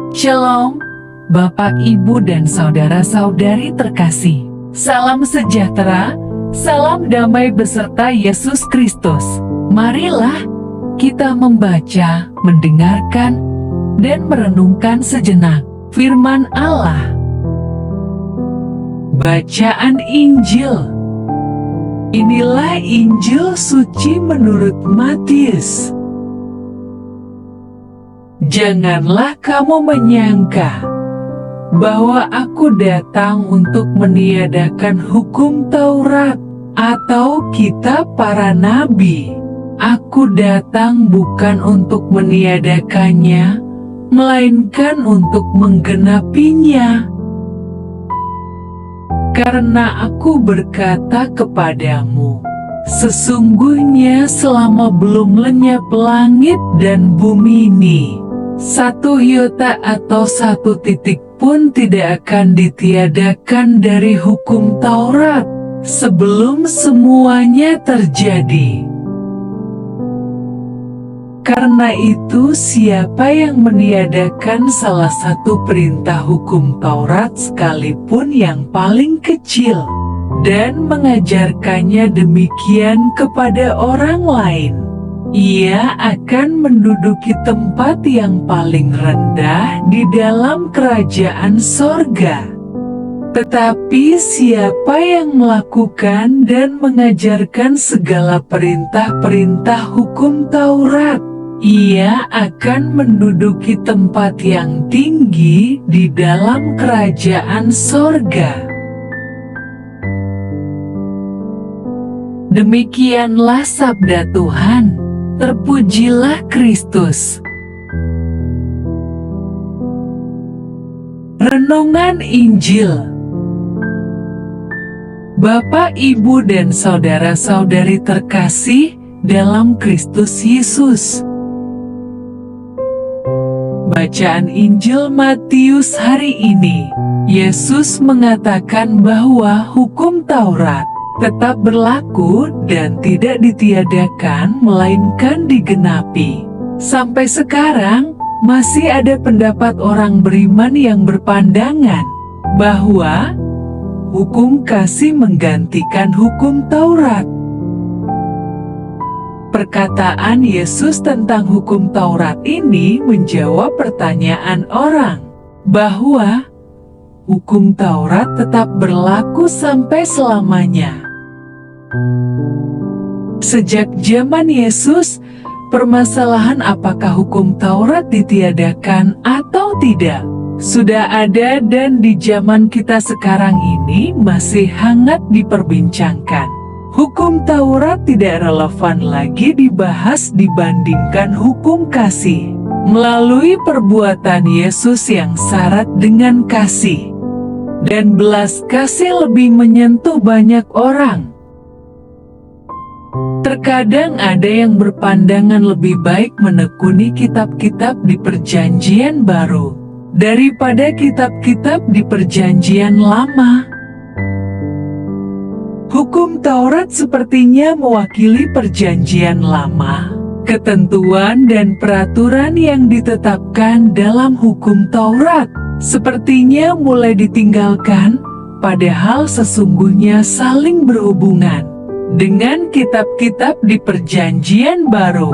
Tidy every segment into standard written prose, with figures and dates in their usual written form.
Shalom, Bapak, Ibu, dan saudara-saudari terkasih. Salam sejahtera, salam damai beserta Yesus Kristus. Marilah kita membaca, mendengarkan, dan merenungkan sejenak firman Allah. Bacaan Injil. Inilah Injil suci menurut Matius. Janganlah kamu menyangka bahwa aku datang untuk meniadakan hukum Taurat atau kitab para nabi. Aku datang bukan untuk meniadakannya, melainkan untuk menggenapinya. Karena aku berkata kepadamu, sesungguhnya selama belum lenyap langit dan bumi ini, satu iota atau satu titik pun tidak akan ditiadakan dari hukum Taurat sebelum semuanya terjadi. Karena itu, siapa yang meniadakan salah satu perintah hukum Taurat sekalipun yang paling kecil dan mengajarkannya demikian kepada orang lain, ia akan menduduki tempat yang paling rendah di dalam kerajaan sorga. Tetapi siapa yang melakukan dan mengajarkan segala perintah-perintah hukum Taurat, ia akan menduduki tempat yang tinggi di dalam kerajaan sorga. Demikianlah sabda Tuhan. Terpujilah Kristus. Renungan Injil. Bapak, Ibu, dan saudara-saudari terkasih dalam Kristus Yesus. Bacaan Injil Matius hari ini, Yesus mengatakan bahwa hukum Taurat tetap berlaku dan tidak ditiadakan melainkan digenapi. Sampai sekarang, masih ada pendapat orang beriman yang berpandangan bahwa hukum kasih menggantikan hukum Taurat. Perkataan Yesus tentang hukum Taurat ini menjawab pertanyaan orang bahwa hukum Taurat tetap berlaku sampai selamanya. Sejak zaman Yesus, permasalahan apakah hukum Taurat ditiadakan atau tidak sudah ada dan di zaman kita sekarang ini masih hangat diperbincangkan. Hukum Taurat tidak relevan lagi dibahas dibandingkan hukum kasih melalui perbuatan Yesus yang syarat dengan kasih. Dan belas kasih lebih menyentuh banyak orang. Terkadang ada yang berpandangan lebih baik menekuni kitab-kitab di Perjanjian Baru daripada kitab-kitab di Perjanjian Lama. Hukum Taurat sepertinya mewakili Perjanjian Lama. Ketentuan dan peraturan yang ditetapkan dalam hukum Taurat sepertinya mulai ditinggalkan, padahal sesungguhnya saling berhubungan dengan kitab-kitab di Perjanjian Baru.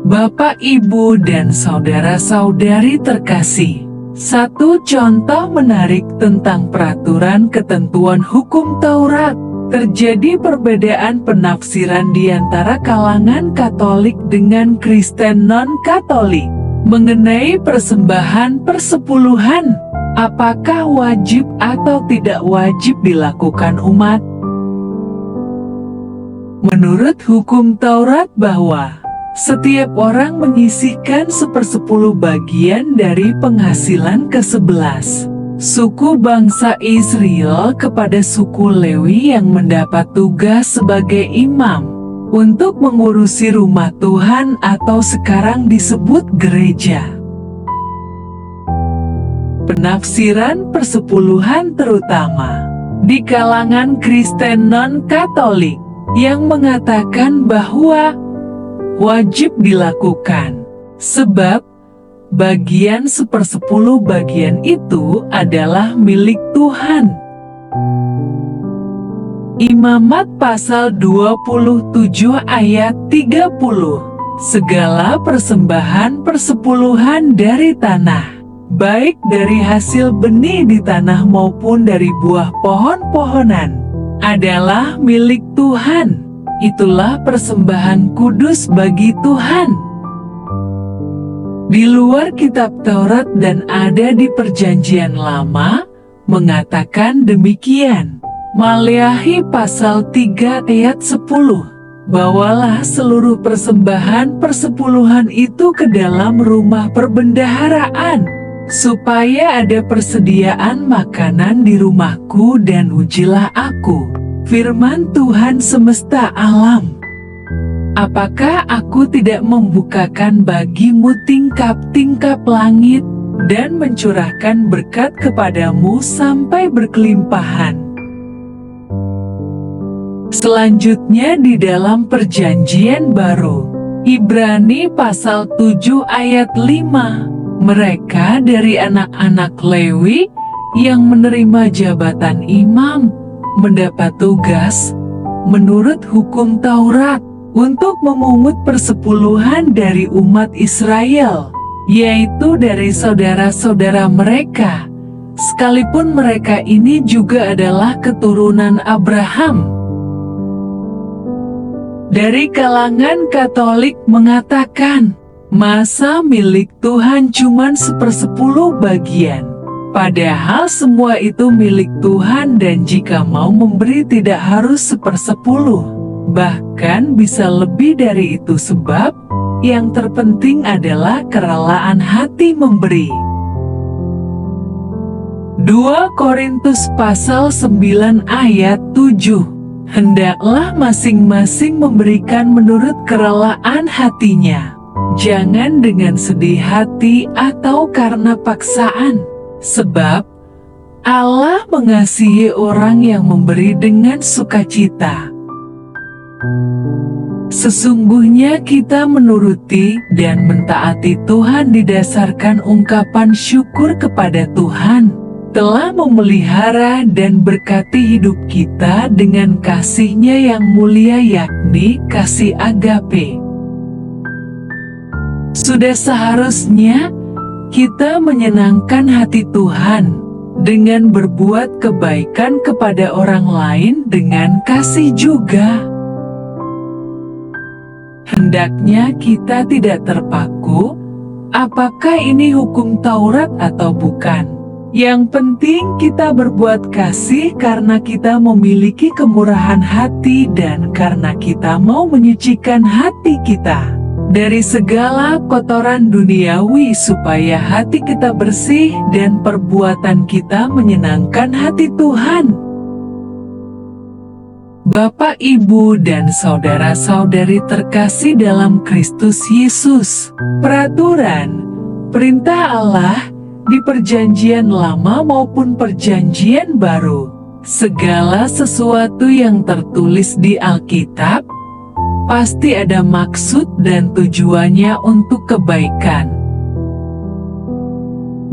Bapak, Ibu, dan saudara-saudari terkasih, satu contoh menarik tentang peraturan ketentuan hukum Taurat. Terjadi perbedaan penafsiran di antara kalangan Katolik dengan Kristen non-Katolik mengenai persembahan persepuluhan. Apakah wajib atau tidak wajib dilakukan umat? Menurut hukum Taurat bahwa setiap orang menyisihkan 1/10 bagian dari penghasilan ke-11 suku bangsa Israel kepada suku Lewi yang mendapat tugas sebagai imam untuk mengurusi rumah Tuhan atau sekarang disebut gereja. Penafsiran persepuluhan terutama di kalangan Kristen non-Katolik yang mengatakan bahwa wajib dilakukan, sebab bagian 1/10 bagian itu adalah milik Tuhan. Imamat pasal 27 ayat 30. Segala persembahan persepuluhan dari tanah, baik dari hasil benih di tanah maupun dari buah pohon-pohonan, adalah milik Tuhan. Itulah persembahan kudus bagi Tuhan. Di luar kitab Taurat dan ada di Perjanjian Lama, mengatakan demikian. Maleakhi pasal 3 ayat 10. Bawalah seluruh persembahan persepuluhan itu ke dalam rumah perbendaharaan, supaya ada persediaan makanan di rumahku dan ujilah aku, firman Tuhan semesta alam. Apakah aku tidak membukakan bagimu tingkap-tingkap langit dan mencurahkan berkat kepadamu sampai berkelimpahan? Selanjutnya di dalam Perjanjian Baru, Ibrani pasal 7 ayat 5, mereka dari anak-anak Lewi yang menerima jabatan imam mendapat tugas menurut hukum Taurat untuk memungut persepuluhan dari umat Israel, yaitu dari saudara-saudara mereka, sekalipun mereka ini juga adalah keturunan Abraham. Dari kalangan Katolik mengatakan, masa milik Tuhan cuma 1/10 bagian. Padahal semua itu milik Tuhan dan jika mau memberi tidak harus 1/10. Bahkan bisa lebih dari itu sebab yang terpenting adalah kerelaan hati memberi. 2 Korintus pasal 9 ayat 7. Hendaklah masing-masing memberikan menurut kerelaan hatinya, jangan dengan sedih hati atau karena paksaan, sebab Allah mengasihi orang yang memberi dengan sukacita. Sesungguhnya kita menuruti dan mentaati Tuhan didasarkan ungkapan syukur kepada Tuhan telah memelihara dan berkati hidup kita dengan kasih-Nya yang mulia, yakni kasih agape. Sudah seharusnya kita menyenangkan hati Tuhan dengan berbuat kebaikan kepada orang lain dengan kasih juga. Hendaknya kita tidak terpaku, apakah ini hukum Taurat atau bukan. Yang penting kita berbuat kasih karena kita memiliki kemurahan hati dan karena kita mau menyucikan hati kita dari segala kotoran duniawi supaya hati kita bersih dan perbuatan kita menyenangkan hati Tuhan. Bapak, Ibu, dan saudara-saudari terkasih dalam Kristus Yesus, peraturan, perintah Allah di Perjanjian Lama maupun Perjanjian Baru, segala sesuatu yang tertulis di Alkitab pasti ada maksud dan tujuannya untuk kebaikan.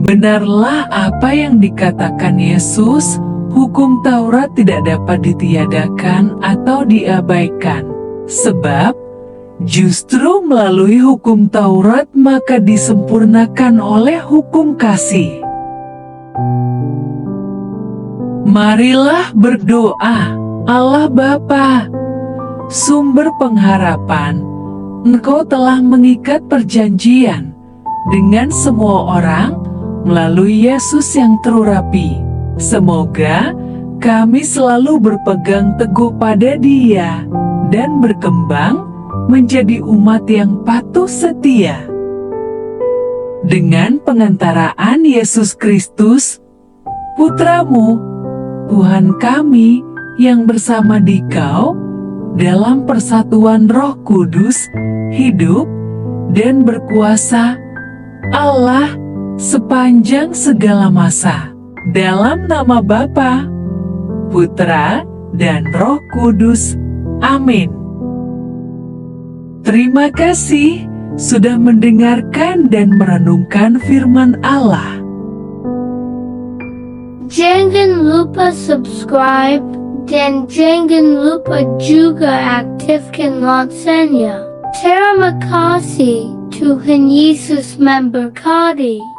Benarlah apa yang dikatakan Yesus, hukum Taurat tidak dapat ditiadakan atau diabaikan, sebab justru melalui hukum Taurat maka disempurnakan oleh hukum kasih. Marilah berdoa. Allah Bapa, sumber pengharapan, Engkau telah mengikat perjanjian dengan semua orang melalui Yesus yang terurapi. Semoga kami selalu berpegang teguh pada Dia dan berkembang menjadi umat yang patuh setia. Dengan pengantaraan Yesus Kristus, Putra-Mu, Tuhan kami yang bersama Dikau dalam persatuan Roh Kudus, hidup dan berkuasa Allah sepanjang segala masa. Dalam nama Bapa, Putra, dan Roh Kudus. Amin. Terima kasih. sudah mendengarkan dan merenungkan firman Allah. Jangan lupa subscribe dan jangan lupa juga aktifkan loncengnya. Terima kasih, Tuhan Yesus memberkati.